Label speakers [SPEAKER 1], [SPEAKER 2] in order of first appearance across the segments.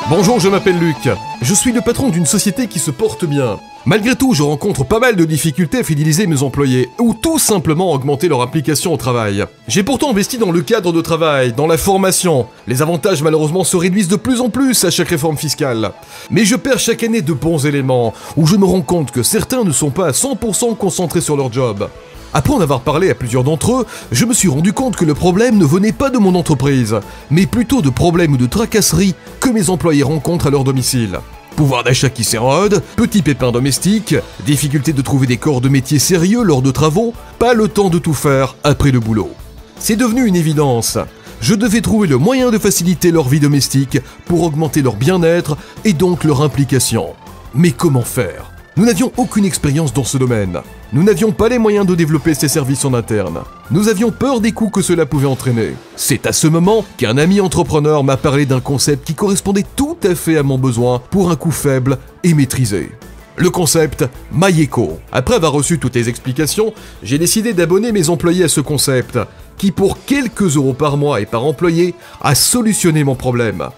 [SPEAKER 1] Bonjour, je m'appelle Luc. Je suis le patron d'une société qui se porte bien. Malgré tout, je rencontre pas mal de difficultés à fidéliser mes employés, ou tout simplement augmenter leur implication au travail. J'ai pourtant investi dans le cadre de travail, dans la formation. Les avantages malheureusement se réduisent de plus en plus à chaque réforme fiscale. Mais je perds chaque année de bons éléments, où je me rends compte que certains ne sont pas à 100% concentrés sur leur job. Après en avoir parlé à plusieurs d'entre eux, je me suis rendu compte que le problème ne venait pas de mon entreprise, mais plutôt de problèmes ou de tracasseries que mes employés rencontrent à leur domicile. Pouvoir d'achat qui s'érode, petits pépins domestiques, difficulté de trouver des corps de métier sérieux lors de travaux, pas le temps de tout faire après le boulot. C'est devenu une évidence. Je devais trouver le moyen de faciliter leur vie domestique pour augmenter leur bien-être et donc leur implication. Mais comment faire ? Nous n'avions aucune expérience dans ce domaine. Nous n'avions pas les moyens de développer ces services en interne. Nous avions peur des coûts que cela pouvait entraîner. C'est à ce moment qu'un ami entrepreneur m'a parlé d'un concept qui correspondait tout à fait à mon besoin pour un coût faible et maîtrisé. Le concept MyEco. Après avoir reçu toutes les explications, j'ai décidé d'abonner mes employés à ce concept, qui pour quelques euros par mois et par employé, a solutionné mon problème.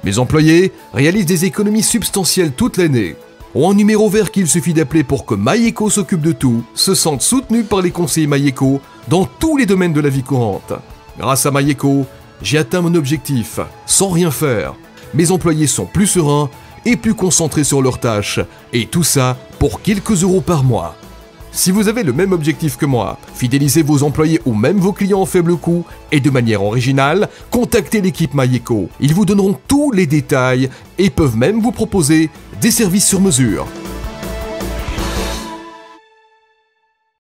[SPEAKER 1] Mes employés réalisent des économies substantielles toute l'année, ont un numéro vert qu'il suffit d'appeler pour que MyEco s'occupe de tout, se sentent soutenus par les conseillers MyEco dans tous les domaines de la vie courante. Grâce à MyEco, j'ai atteint mon objectif, sans rien faire. Mes employés sont plus sereins et plus concentrés sur leurs tâches, et tout ça pour quelques euros par mois. Si vous avez le même objectif que moi, fidélisez vos employés ou même vos clients en faible coût, et de manière originale, contactez l'équipe MyEco. Ils vous donneront tous les détails et peuvent même vous proposer des services sur mesure.